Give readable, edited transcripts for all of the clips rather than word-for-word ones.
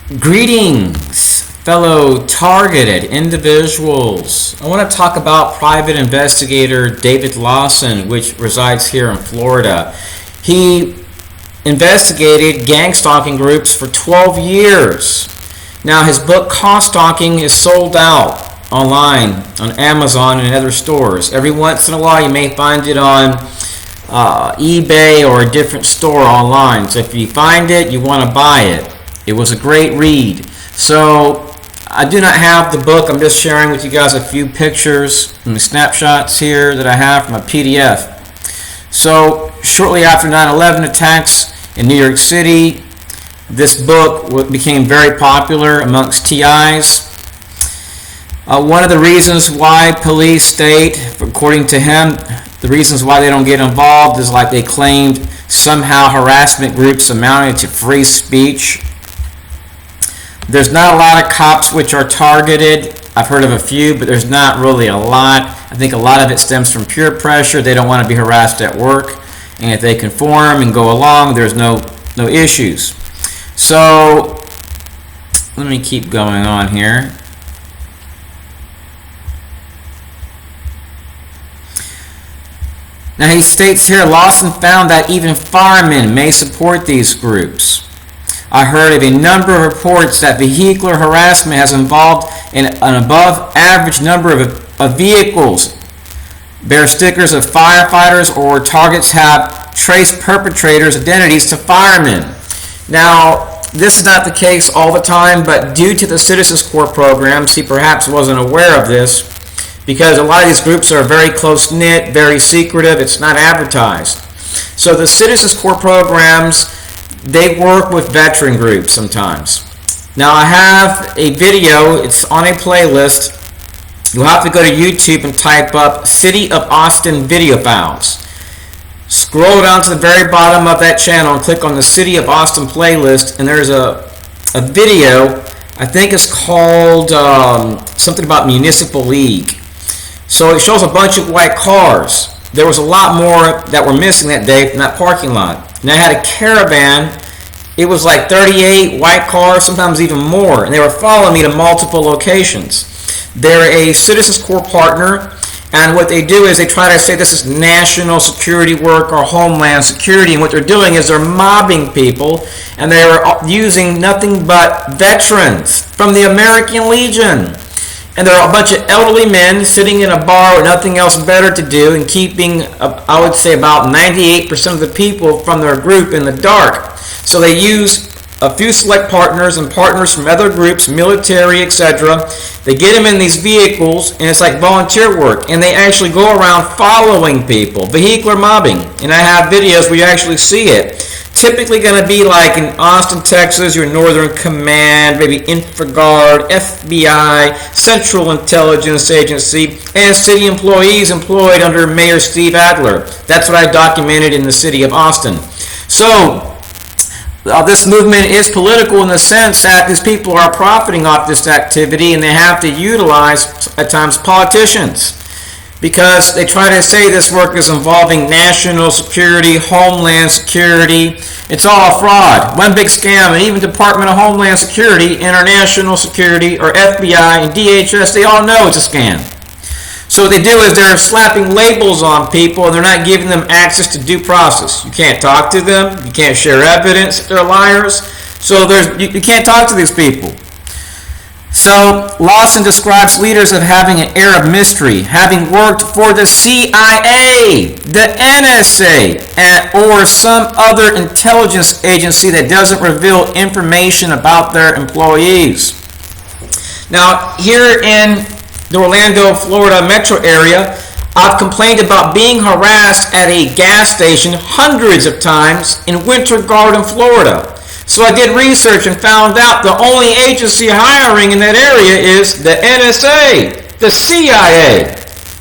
Greetings, fellow targeted individuals. I want to talk about Private Investigator David Lawson, which resides here in Florida. He investigated gangstalking groups for 12 years. Now, his book, Stalking, is sold out online on Amazon and other stores. Every once in a while, you may find it on eBay or a different store online. So if you find it, you want to buy it. It was a great read. So I do not have the book. I'm just sharing with you guys a few pictures and the snapshots here that I have from a PDF. So shortly after 9/11 attacks in New York City, this book became very popular amongst TIs. One of the reasons why police state, according to him, the reasons why they don't get involved is like they claimed somehow harassment groups amounted to free speech. There's not a lot of cops which are targeted. I've heard of a few, but there's not really a lot. I think a lot of it stems from peer pressure. They don't want to be harassed at work, and if they conform and go along, there's no issues. So let me keep going on here. Now he states here, Lawson found that even firemen may support these groups. I heard of a number of reports that vehicular harassment has involved in an above average number of vehicles. Bear stickers of firefighters or targets have traced perpetrators' identities to firemen. Now, this is not the case all the time, but due to the Citizens Corps programs, he perhaps wasn't aware of this because a lot of these groups are very close-knit, very secretive. It's not advertised. So the Citizens Corps programs, they work with veteran groups sometimes. Now I have a video, it's on a playlist. You'll have to go to YouTube and type up City of Austin video files. Scroll down to the very bottom of that channel and click on the City of Austin playlist, and there's a video, I think it's called something about Municipal League. So it shows a bunch of white cars. There was a lot more that were missing that day from that parking lot. And I had a caravan. It was like 38 white cars, sometimes even more, and they were following me to multiple locations. They're a Citizens Corps partner, and what they do is they try to say this is national security work or homeland security, and what they're doing is they're mobbing people, and they're using nothing but veterans from the American Legion. And there are a bunch of elderly men sitting in a bar with nothing else better to do and keeping, I would say, about 98% of the people from their group in the dark. So they use a few select partners and partners from other groups, military, etc. They get them in these vehicles, and it's like volunteer work. And they actually go around following people, vehicular mobbing. And I have videos where you actually see it. Typically going to be like in Austin, Texas, your Northern Command, maybe InfraGard, FBI, Central Intelligence Agency, and city employees employed under Mayor Steve Adler. That's what I documented in the city of Austin. So this movement is political in the sense that these people are profiting off this activity, and they have to utilize, at times, politicians, because they try to say this work is involving national security, homeland security. It's all a fraud, one big scam, and even Department of Homeland Security, International Security, or FBI, and DHS, they all know it's a scam. So what they do is they're slapping labels on people, and they're not giving them access to due process. You can't talk to them, you can't share evidence if they're liars, so you can't talk to these people. So Lawson describes leaders of having an air of mystery, having worked for the CIA, the NSA, or some other intelligence agency that doesn't reveal information about their employees. Now, here in the Orlando, Florida metro area, I've complained about being harassed at a gas station hundreds of times in Winter Garden, Florida. So I did research and found out the only agency hiring in that area is the NSA, the CIA.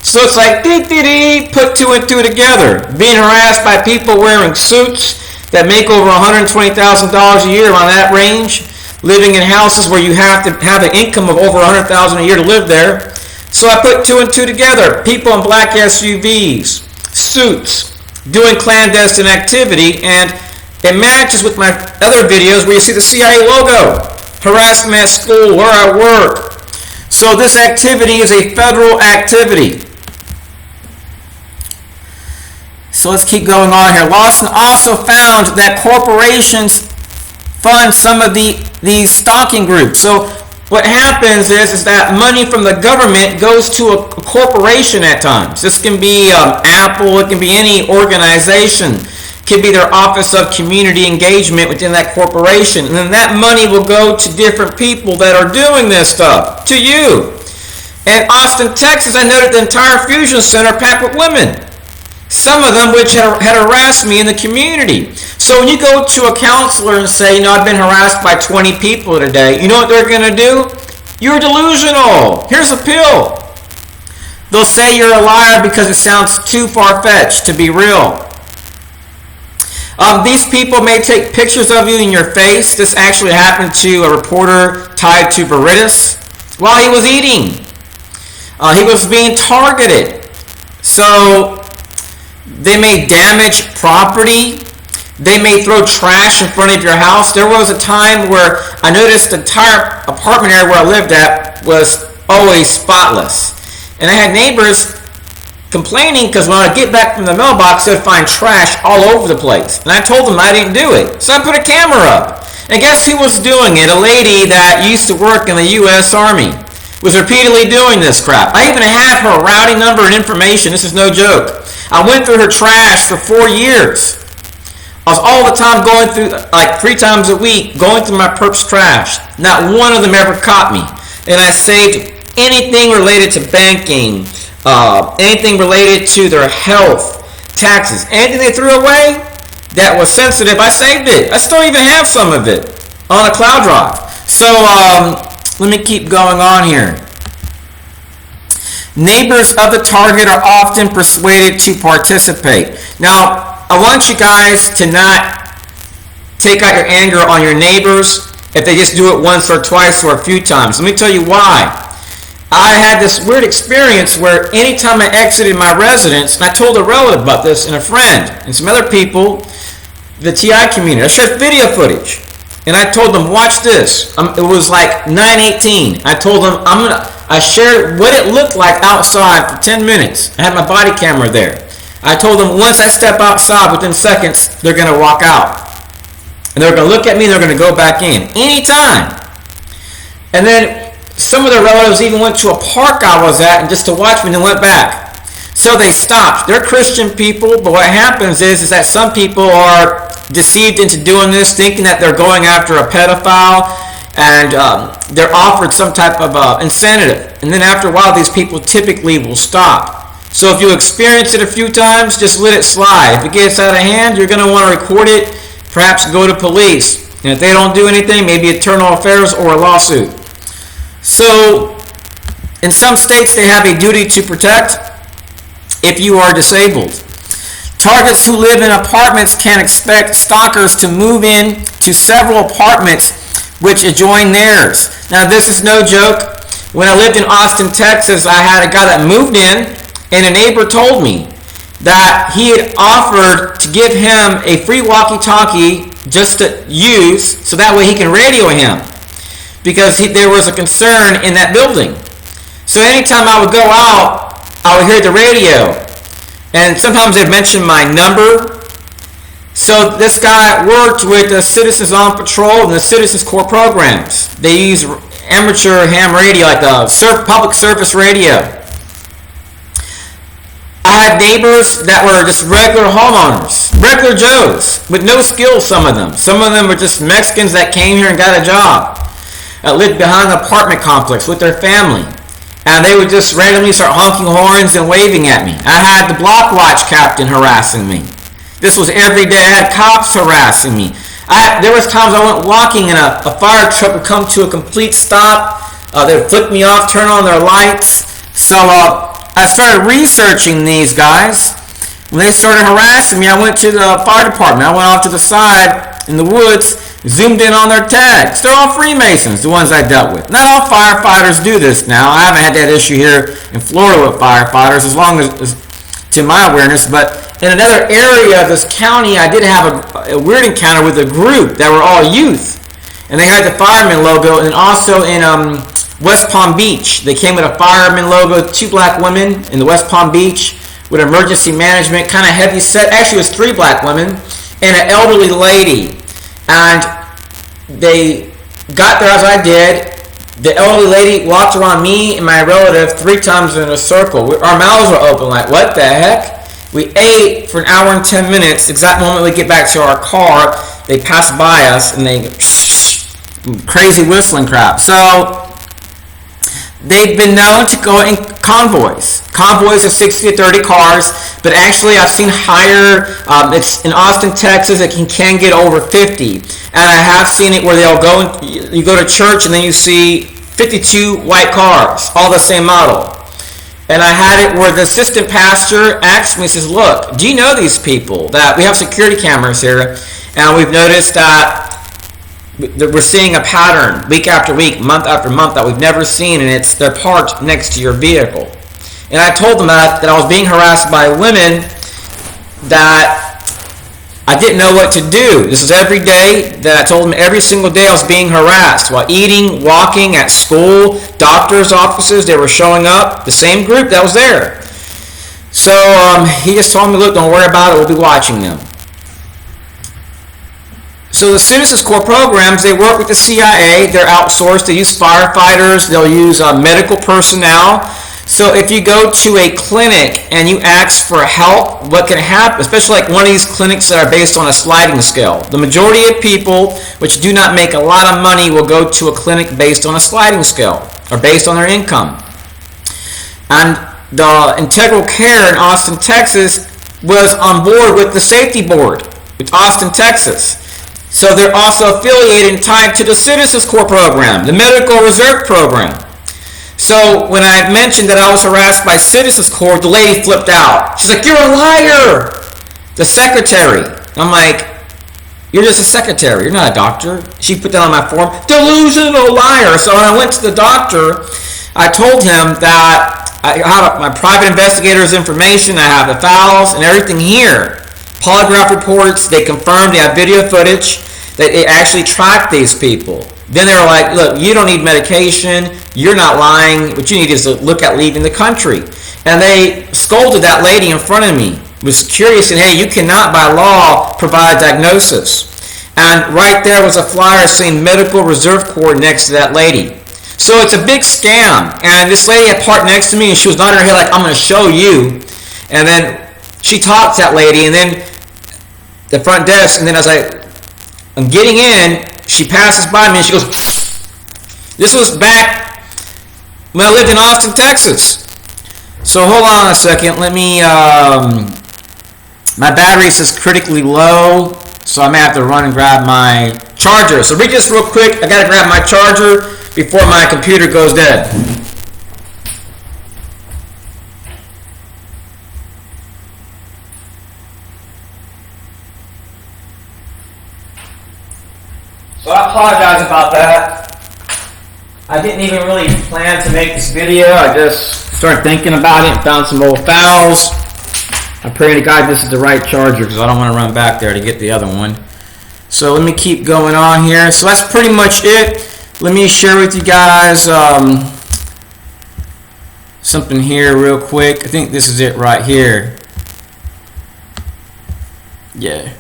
So it's like, put two and two together. Being harassed by people wearing suits that make over $120,000 a year on that range, living in houses where you have to have an income of over $100,000 a year to live there. So I put two and two together. People in black SUVs, suits, doing clandestine activity, and it matches with my other videos where you see the CIA logo. harassment at school or at work. So this activity is a federal activity. So let's keep going on here. Lawson also found that corporations fund some of these stalking groups. So what happens is that money from the government goes to a corporation at times. This can be Apple, it can be any organization. It can be their Office of Community Engagement within that corporation. And then that money will go to different people that are doing this stuff, to you. In Austin, Texas, I noted the entire fusion center packed with women. Some of them which had harassed me in the community. So when you go to a counselor and say, I've been harassed by 20 people today, you know what they're going to do? You're delusional. Here's a pill. They'll say you're a liar because it sounds too far-fetched to be real. These people may take pictures of you in your face. This actually happened to a reporter tied to Veritas while he was eating. He was being targeted. So they may damage property. They may throw trash in front of your house. There was a time where I noticed the entire apartment area where I lived at was always spotless. And I had neighbors complaining because when I get back from the mailbox, they'd find trash all over the place. And I told them I didn't do it. So I put a camera up. And guess who was doing it? A lady that used to work in the U.S. Army was repeatedly doing this crap. I even have her routing number and information. This is no joke. I went through her trash for 4 years. I was all the time going through, like 3 times a week, going through my perp's trash. Not one of them ever caught me. And I saved anything related to banking, anything related to their health, taxes, anything they threw away that was sensitive, I saved it. I still even have some of it on a cloud drive. So let me keep going on here. Neighbors of the target are often persuaded to participate. Now, I want you guys to not take out your anger on your neighbors if they just do it once or twice or a few times. Let me tell you why. I had this weird experience where anytime I exited my residence, and I told a relative about this and a friend and some other people, the TI community, I shared video footage. And I told them, watch this. It was like 9:18. I told them, I shared what it looked like outside for 10 minutes. I had my body camera there. I told them once I step outside, within seconds, they're going to walk out. And they're going to look at me and they're going to go back in. Anytime. And then some of their relatives even went to a park I was at and just to watch me and then went back. So they stopped. They're Christian people, but what happens is that some people are deceived into doing this, thinking that they're going after a pedophile, and they're offered some type of incentive. And then after a while, these people typically will stop. So if you experience it a few times, just let it slide. If it gets out of hand, you're going to want to record it, perhaps go to police. And if they don't do anything, maybe internal affairs or a lawsuit. So in some states, they have a duty to protect if you are disabled. Targets who live in apartments can expect stalkers to move in to several apartments which adjoin theirs. Now, this is no joke. When I lived in Austin, Texas, I had a guy that moved in, and a neighbor told me that he had offered to give him a free walkie-talkie just to use, so that way he can radio him, because there was a concern in that building. So anytime I would go out, I would hear the radio. And sometimes they'd mention my number. So this guy worked with the Citizens on Patrol and the Citizens Corps programs. They use amateur ham radio, like a public service radio. I had neighbors that were just regular homeowners, regular Joes, with no skills, some of them. Some of them were just Mexicans that came here and got a job. Lived behind an apartment complex with their family. And they would just randomly start honking horns and waving at me. I had the block watch captain harassing me. This was every day. I had cops harassing me. There was times I went walking and a fire truck would come to a complete stop. They would flick me off, turn on their lights. So I started researching these guys. When they started harassing me, I went to the fire department. I went off to the side in the woods, zoomed in on their tags. They're all Freemasons, the ones I dealt with. Not all firefighters do this now. I haven't had that issue here in Florida with firefighters, as long as to my awareness. But in another area of this county, I did have a weird encounter with a group that were all youth. and they had the fireman logo, and also in West Palm Beach, they came with a fireman logo, 2 black women in the West Palm Beach with emergency management, kind of heavy set. Actually, it was 3 black women and an elderly lady. And they got there as I did. The elderly lady walked around me and my relative 3 times in a circle. Our mouths were open, like, what the heck? We ate for an hour and 10 minutes. The exact moment we get back to our car, they passed by us and they crazy whistling crap. So they've been known to go in convoys. Convoys of 60 to 30 cars, but actually I've seen higher, it's in Austin, Texas, it can get over 50. And I have seen it where they'll go, you go to church and then you see 52 white cars, all the same model. And I had it where the assistant pastor asked me, says, look, do you know these people? That we have security cameras here, and we've noticed that we're seeing a pattern week after week, month after month that we've never seen, and they're parked next to your vehicle. And I told them that I was being harassed by women that I didn't know what to do. This is every day that I told them every single day I was being harassed while eating, walking, at school, doctors' offices. They were showing up, the same group that was there. So he just told me, look, don't worry about it. We'll be watching them. So the Citizens Corps programs, they work with the CIA. They're outsourced. They use firefighters. They'll use medical personnel. So if you go to a clinic and you ask for help, what can happen, especially like one of these clinics that are based on a sliding scale. The majority of people which do not make a lot of money will go to a clinic based on a sliding scale or based on their income. And the Integral Care in Austin, Texas was on board with the safety board with Austin, Texas. So they're also affiliated and tied to the Citizens Corps program, the Medical Reserve program. So when I mentioned that I was harassed by Citizens Corps, the lady flipped out. She's like, you're a liar! The secretary. I'm like, you're just a secretary. You're not a doctor. She put that on my form. Delusional liar. So when I went to the doctor, I told him that I have my private investigator's information. I have the files and everything here. Polygraph reports. They confirmed. They have video footage that they actually tracked these people. Then they were like, look, you don't need medication. You're not lying. What you need is to look at leaving the country. And they scolded that lady in front of me. Was curious and, hey, you cannot by law provide diagnosis. And right there was a flyer saying Medical Reserve Corps next to that lady. So it's a big scam. And this lady had parked next to me and she was nodding her head like, I'm going to show you. And then she talked to that lady and then the front desk, and then as I'm getting in, she passes by me and she goes, this was back when I lived in Austin, Texas. So hold on a second. Let me, my battery says critically low, so I may have to run and grab my charger. So read this real quick. I got to grab my charger before my computer goes dead. So I apologize about that. I didn't even really plan to make this video. I just started thinking about it and found some old files. I'm praying to God this is the right charger because I don't want to run back there to get the other one. So let me keep going on here. So that's pretty much it. Let me share with you guys something here real quick. I think this is it right here. Yeah.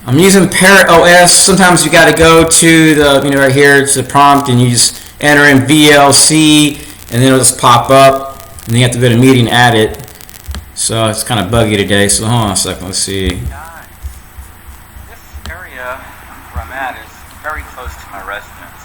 I'm using Parrot OS. Sometimes you got to go to the, right here, it's the prompt, and you just enter in VLC, and then it'll just pop up, and then you have to go to meeting and add it. So it's kind of buggy today. So hold on a second, let's see. Guys, this area where I'm at is very close to my residence.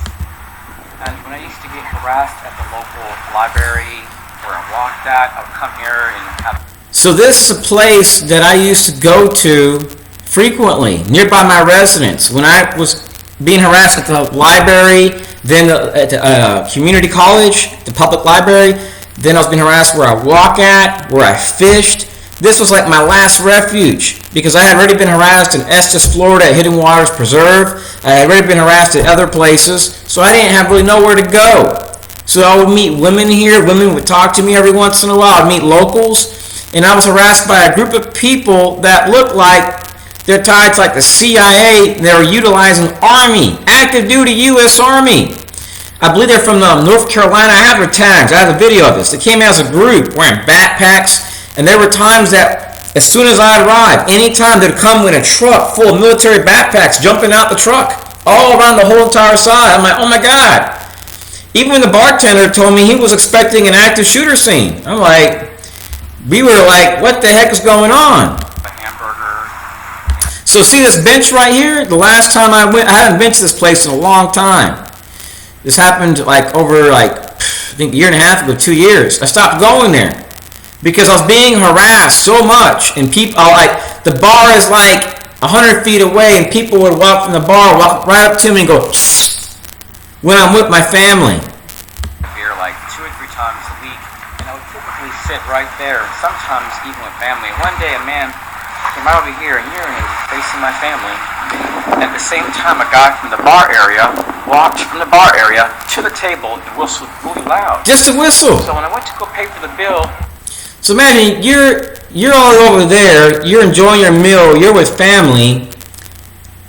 And when I used to get harassed at the local library where I walked at, I would come here and have... So this is a place that I used to go to frequently, nearby my residence. When I was being harassed at the library, then at the community college, the public library, then I was being harassed where I walk at, where I fished. This was like my last refuge because I had already been harassed in Estes, Florida at Hidden Waters Preserve. I had already been harassed at other places, so I didn't have really nowhere to go. So I would meet women here. Women would talk to me every once in a while. I'd meet locals. And I was harassed by a group of people that looked like they're tied to like the CIA. They were utilizing Army, active duty U.S. Army. I believe they're from North Carolina. I have their tags. I have a video of this. They came out as a group wearing backpacks. And there were times that as soon as I arrived, anytime they'd come with a truck full of military backpacks jumping out the truck, all around the whole entire side. I'm like, oh my God. Even the bartender told me he was expecting an active shooter scene. I'm like, we were like, what the heck is going on? A hamburger. So see this bench right here? The last time I went, I haven't been to this place in a long time. This happened like over I think a year and a half ago, 2 years. I stopped going there because I was being harassed so much, and people like the bar is like 100 feet away, and people would walk from the bar, walk right up to me and go, shh, when I'm with my family. Beer like 2 or 3 times a week, and I would typically sit right there, and sometimes even with family. One day a man came out over here and urinated facing my family. At the same time, a guy from the bar area walked from the bar area to the table and whistled really loud. Just a whistle. So when I went to go pay for the bill, so imagine you're all over there, you're enjoying your meal, you're with family,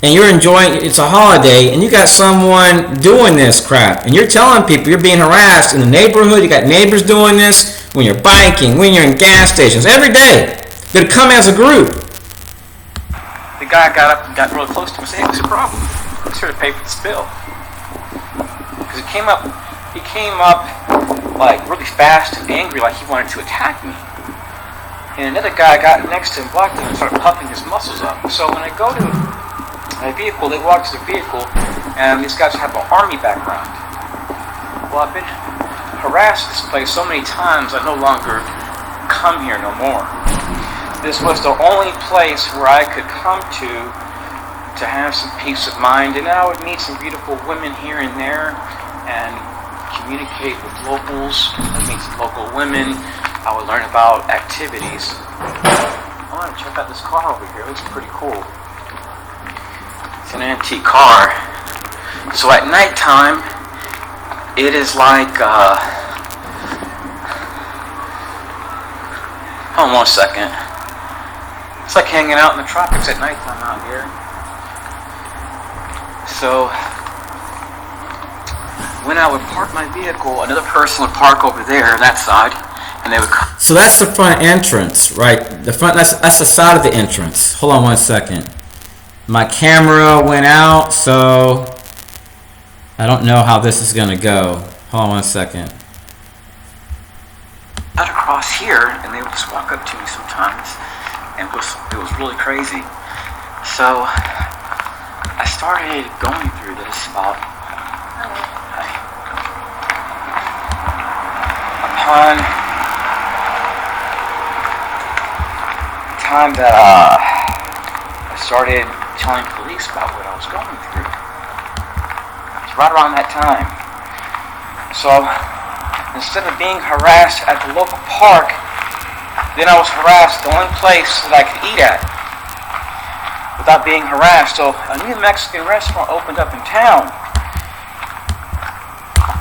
and you're enjoying, it's a holiday, and you got someone doing this crap, and you're telling people you're being harassed in the neighborhood, you got neighbors doing this, when you're biking, when you're in gas stations, every day. They'd come as a group. the guy got up and got really close to him and said, hey, what's your problem? I'm here to pay for this bill. Because he came up like really fast and angry, like he wanted to attack me. And another guy got next to him, blocked him, and started puffing his muscles up. So when I go to my vehicle, they walk to the vehicle, and these guys have an army background. Well, I've been harassed at this place so many times, I no longer come here no more. This was the only place where I could come to have some peace of mind, and I would meet some beautiful women here and there, and communicate with locals, I'd meet some local women, I would learn about activities. I want to check out this car over here, it looks pretty cool. It's an antique car. So at nighttime, it is like, hold on 1 second. It's like hanging out in the tropics at nighttime out here. So, when I would park my vehicle, another person would park over there on that side, and they would come. So that's the front entrance, right? The front, that's the side of the entrance. Hold on 1 second. My camera went out, so I don't know how this is going to go. Hold on 1 second. Out across here, and they would just walk up to me sometimes, and it was really crazy. So I started going through this about upon the time that I started telling police about what I was going through. It's right around that time. So instead of being harassed at the local park, then I was harassed the only place that I could eat at without being harassed. So a new Mexican restaurant opened up in town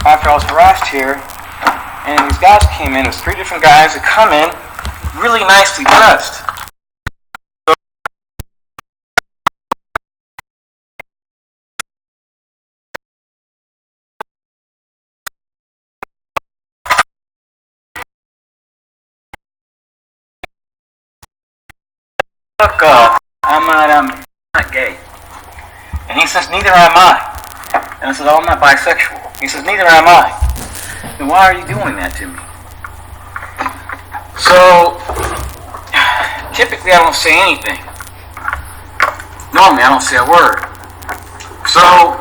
after I was harassed here, and these guys came in. There's 3 different guys that come in really nicely dressed. Look, I'm not gay. And he says, neither am I. And I said, oh, I'm not bisexual. He says, neither am I. Then why are you doing that to me? So, typically I don't say anything. Normally I don't say a word. So,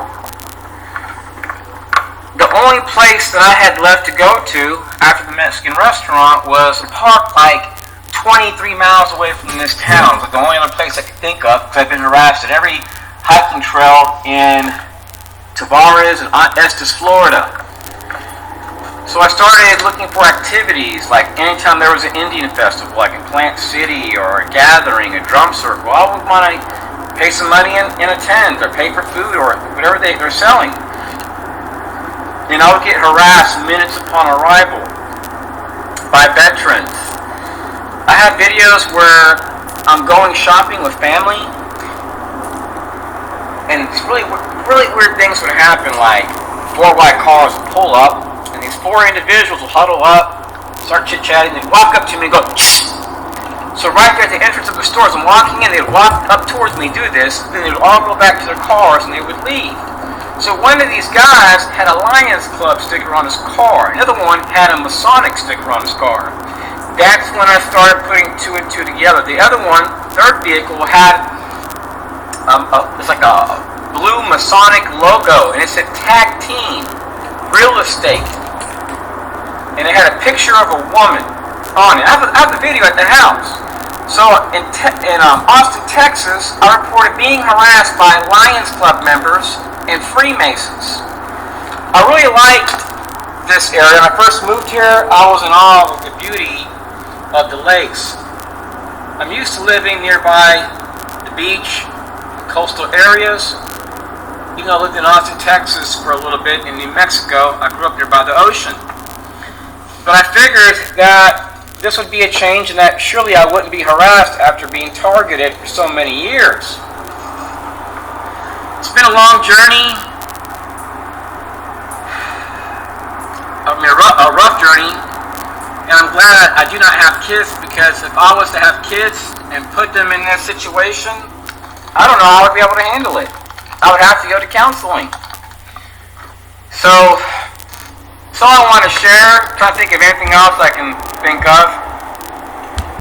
the only place that I had left to go to after the Mexican restaurant was a park like 23 miles away from this town. It was the only other place I could think of, because I've been harassed at every hiking trail in Tavares and Estes, Florida. So I started looking for activities, like anytime there was an Indian festival, like in Plant City, or a gathering, a drum circle, I would want to pay some money and attend, or pay for food, or whatever they're selling. and I would get harassed minutes upon arrival by veterans. I have videos where I'm going shopping with family, and it's really weird things would happen, like 4 white cars would pull up, and these 4 individuals will huddle up, start chit-chatting, they'd walk up to me and go, shh! So right there at the entrance of the stores, I'm walking in, they'd walk up towards me, do this, then they'd all go back to their cars and they would leave. So one of these guys had a Lions Club sticker on his car, another one had a Masonic sticker on his car. That's when I started putting 2 and 2 together. The other one, third vehicle, had it's like a blue Masonic logo, and it said Tag Team Real Estate, and it had a picture of a woman on it. I have the video at the house. So in Austin, Texas, I reported being harassed by Lions Club members and Freemasons. I really liked this area. When I first moved here, I was in awe of the beauty of the lakes. I'm used to living nearby the beach, coastal areas. Even though I lived in Austin, Texas for a little bit, in New Mexico, I grew up near by the ocean. But I figured that this would be a change and that surely I wouldn't be harassed after being targeted for so many years. It's been a long journey. A rough journey. And I'm glad I do not have kids, because if I was to have kids and put them in this situation, I don't know how I would be able to handle it. I would have to go to counseling. So, that's all I want to share. I'm trying to think of anything else I can think of.